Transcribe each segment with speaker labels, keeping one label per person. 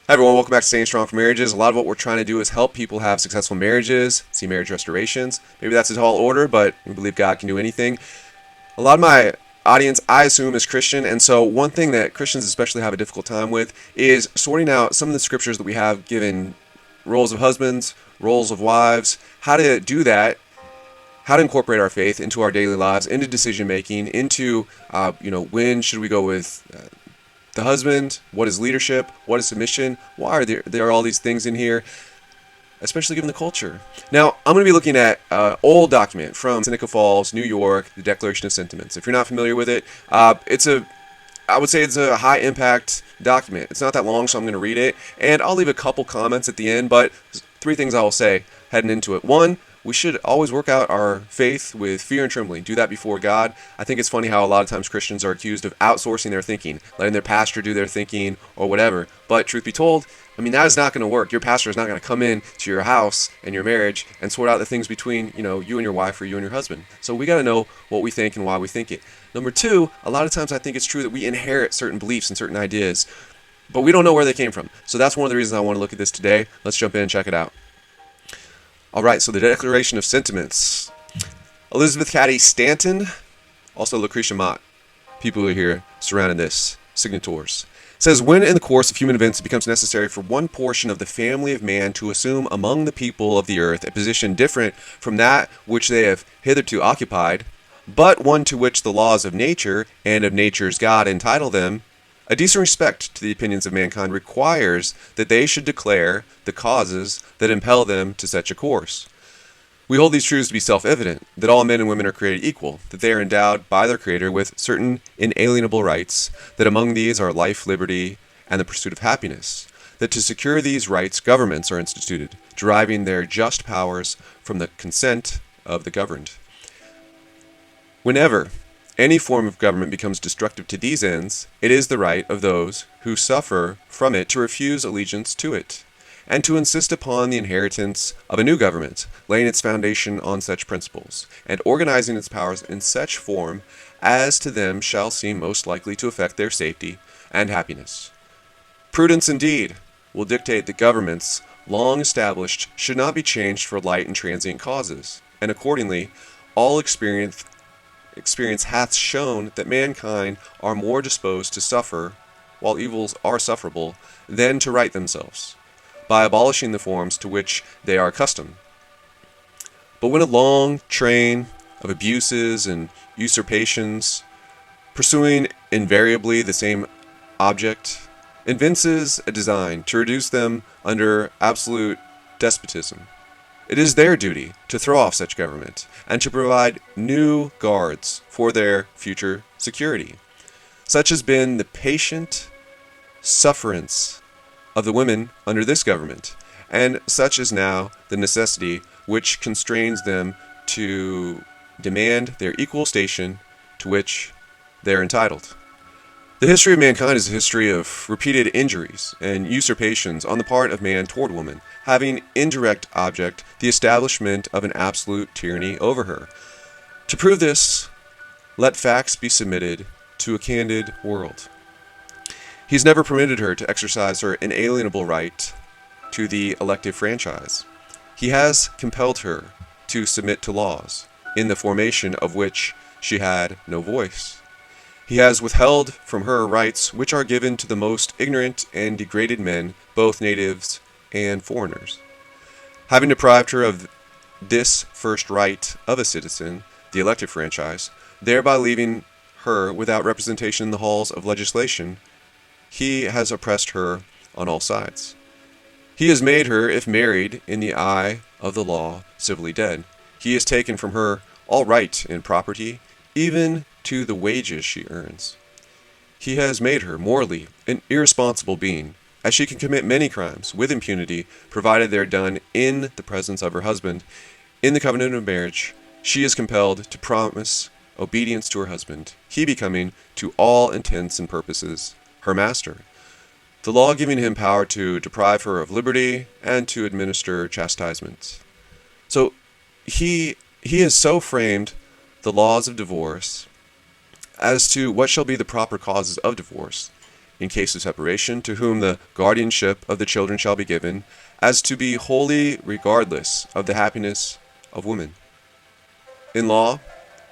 Speaker 1: Hi everyone, welcome back to Staying Strong for Marriages. A lot of what we're trying to do is help people have successful marriages, see marriage restorations. Maybe that's a tall order, but we believe God can do anything. A lot of my audience, I assume, is Christian, and so one thing that Christians especially have a difficult time with is sorting out some of the scriptures that we have given roles of husbands, roles of wives, how to do that, how to incorporate our faith into our daily lives, into decision making, into when should we go with the husband, what is leadership, what is submission, why are there are all these things in here, especially given the culture. Now, I'm going to be looking at an old document from Seneca Falls, New York, the Declaration of Sentiments. If you're not familiar with it, I would say it's a high impact document. It's not that long, so I'm going to read it, and I'll leave a couple comments at the end, but three things I will say heading into it. One, we should always work out our faith with fear and trembling. Do that before God. I think it's funny how a lot of times Christians are accused of outsourcing their thinking, letting their pastor do their thinking or whatever. But truth be told, that is not going to work. Your pastor is not going to come in to your house and your marriage and sort out the things between, you and your wife or you and your husband. So we got to know what we think and why we think it. Number two, a lot of times I think it's true that we inherit certain beliefs and certain ideas, but we don't know where they came from. So that's one of the reasons I want to look at this today. Let's jump in and check it out. All right, so the Declaration of Sentiments. Elizabeth Caddy Stanton, also Lucretia Mott, people who are here surrounding this, signatories. It says, when in the course of human events it becomes necessary for one portion of the family of man to assume among the people of the earth a position different from that which they have hitherto occupied, but one to which the laws of nature and of nature's God entitle them, a decent respect to the opinions of mankind requires that they should declare the causes that impel them to such a course. We hold these truths to be self-evident, that all men and women are created equal, that they are endowed by their Creator with certain inalienable rights, that among these are life, liberty, and the pursuit of happiness, that to secure these rights governments are instituted, deriving their just powers from the consent of the governed. Whenever any form of government becomes destructive to these ends, it is the right of those who suffer from it to refuse allegiance to it, and to insist upon the inheritance of a new government, laying its foundation on such principles, and organizing its powers in such form as to them shall seem most likely to affect their safety and happiness. Prudence, indeed, will dictate that governments long established should not be changed for light and transient causes, and accordingly, all experience hath shown that mankind are more disposed to suffer, while evils are sufferable, than to right themselves, by abolishing the forms to which they are accustomed. But when a long train of abuses and usurpations, pursuing invariably the same object, evinces a design to reduce them under absolute despotism, it is their duty to throw off such government and to provide new guards for their future security. Such has been the patient sufferance of the women under this government, and such is now the necessity which constrains them to demand their equal station to which they are entitled. The history of mankind is a history of repeated injuries and usurpations on the part of man toward woman, having indirect object the establishment of an absolute tyranny over her. To prove this, let facts be submitted to a candid world. He has never permitted her to exercise her inalienable right to the elective franchise. He has compelled her to submit to laws, in the formation of which she had no voice. He has withheld from her rights which are given to the most ignorant and degraded men, both natives and foreigners. Having deprived her of this first right of a citizen, the elective franchise, thereby leaving her without representation in the halls of legislation, he has oppressed her on all sides. He has made her, if married, in the eye of the law, civilly dead. He has taken from her all right in property, even to the wages she earns. He has made her, morally, an irresponsible being, as she can commit many crimes with impunity, provided they are done in the presence of her husband. In the covenant of marriage, she is compelled to promise obedience to her husband, he becoming, to all intents and purposes, her master, the law giving him power to deprive her of liberty and to administer chastisement. So he has so framed the laws of divorce as to what shall be the proper causes of divorce, in case of separation, to whom the guardianship of the children shall be given, as to be wholly regardless of the happiness of women. In law,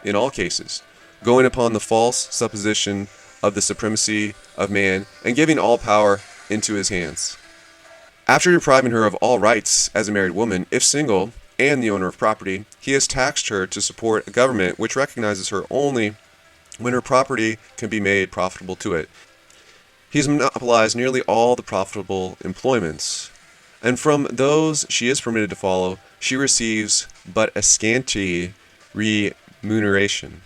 Speaker 1: in all cases, going upon the false supposition of the supremacy of man, and giving all power into his hands. After depriving her of all rights as a married woman, if single, and the owner of property, he has taxed her to support a government which recognizes her only when her property can be made profitable to it. He has monopolized nearly all the profitable employments, and from those she is permitted to follow, she receives but a scanty remuneration.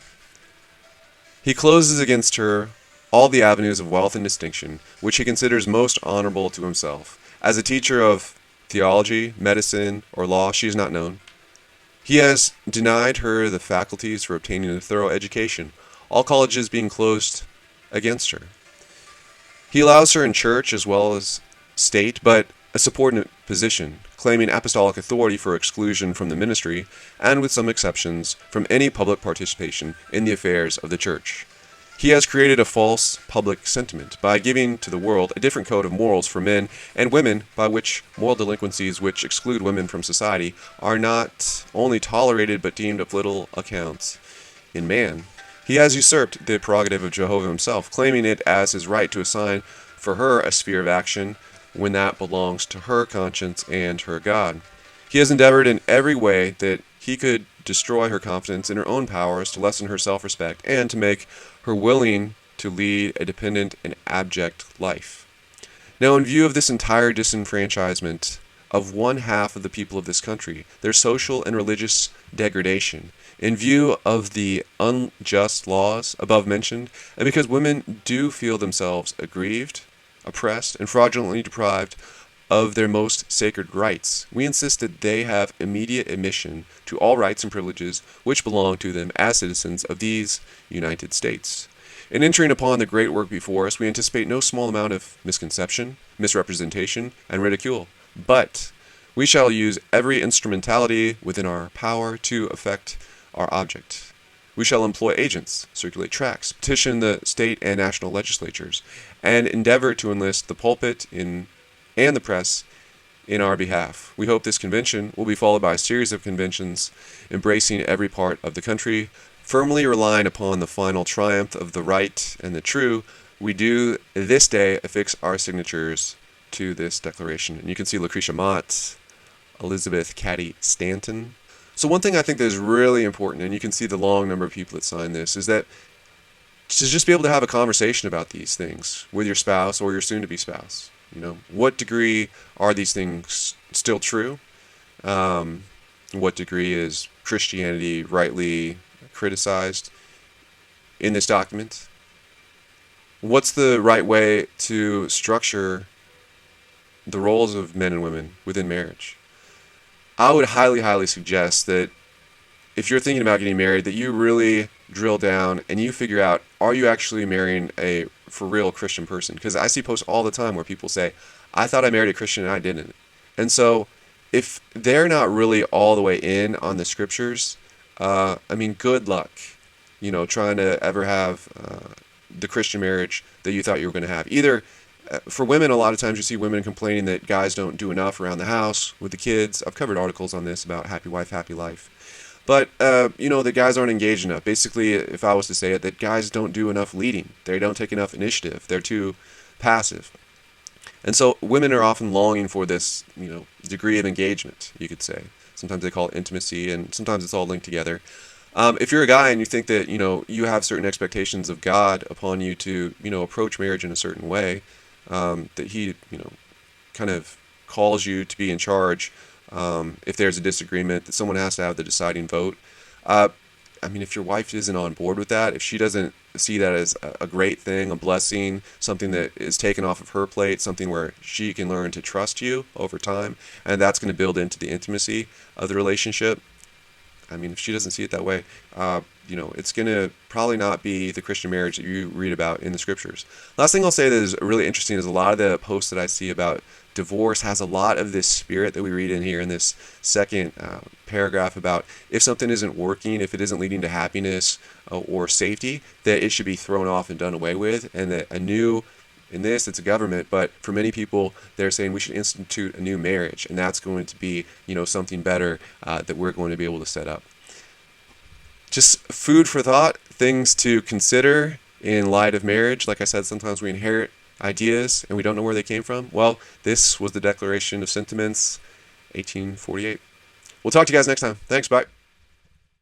Speaker 1: He closes against her all the avenues of wealth and distinction, which he considers most honorable to himself. As a teacher of theology, medicine, or law, she is not known. He has denied her the faculties for obtaining a thorough education, all colleges being closed against her. He allows her in church as well as state, but a subordinate position, claiming apostolic authority for exclusion from the ministry, and with some exceptions, from any public participation in the affairs of the church. He has created a false public sentiment by giving to the world a different code of morals for men and women, by which moral delinquencies which exclude women from society are not only tolerated but deemed of little account in man. He has usurped the prerogative of Jehovah himself, claiming it as his right to assign for her a sphere of action when that belongs to her conscience and her God. He has endeavored in every way that he could destroy her confidence in her own powers, to lessen her self-respect, and to make her willing to lead a dependent and abject life. Now, in view of this entire disenfranchisement of one half of the people of this country, their social and religious degradation, in view of the unjust laws above mentioned, and because women do feel themselves aggrieved, oppressed, and fraudulently deprived of their most sacred rights, we insist that they have immediate admission to all rights and privileges which belong to them as citizens of these United States. In entering upon the great work before us, we anticipate no small amount of misconception, misrepresentation, and ridicule, but we shall use every instrumentality within our power to effect our object. We shall employ agents, circulate tracts, petition the state and national legislatures, and endeavor to enlist the pulpit and the press in our behalf. We hope this convention will be followed by a series of conventions embracing every part of the country, firmly relying upon the final triumph of the right and the true. We do this day affix our signatures to this declaration. And you can see Lucretia Mott, Elizabeth Caddy Stanton. So one thing I think that is really important, and you can see the long number of people that signed this, is that to just be able to have a conversation about these things with your spouse or your soon-to-be spouse. You know, what degree are these things still true? What degree is Christianity rightly criticized in this document? What's the right way to structure the roles of men and women within marriage? I would highly, highly suggest that if you're thinking about getting married, that you really drill down and you figure out, are you actually marrying a for real Christian person? Because I see posts all the time where people say, I thought I married a Christian and I didn't. And so if they're not really all the way in on the scriptures, good luck, trying to ever have the Christian marriage that you thought you were going to have. Either for women, a lot of times you see women complaining that guys don't do enough around the house with the kids. I've covered articles on this about happy wife, happy life. But, the guys aren't engaged enough. Basically, if I was to say it, that guys don't do enough leading. They don't take enough initiative. They're too passive. And so women are often longing for this, degree of engagement, you could say. Sometimes they call it intimacy, and sometimes it's all linked together. If you're a guy and you think that, you have certain expectations of God upon you to, approach marriage in a certain way, that he, kind of calls you to be in charge. If there's a disagreement, that someone has to have the deciding vote. If your wife isn't on board with that, if she doesn't see that as a great thing, a blessing, something that is taken off of her plate, something where she can learn to trust you over time, and that's going to build into the intimacy of the relationship. If she doesn't see it that way, it's going to probably not be the Christian marriage that you read about in the scriptures. Last thing I'll say that is really interesting is a lot of the posts that I see about divorce has a lot of this spirit that we read in here in this second paragraph about if something isn't working, if it isn't leading to happiness or safety, that it should be thrown off and done away with, and that a new in this, it's a government, but for many people, they're saying we should institute a new marriage, and that's going to be, something better that we're going to be able to set up. Just food for thought, things to consider in light of marriage. Like I said, sometimes we inherit ideas and we don't know where they came from. Well, this was the Declaration of Sentiments, 1848. We'll talk to you guys next time. Thanks, bye.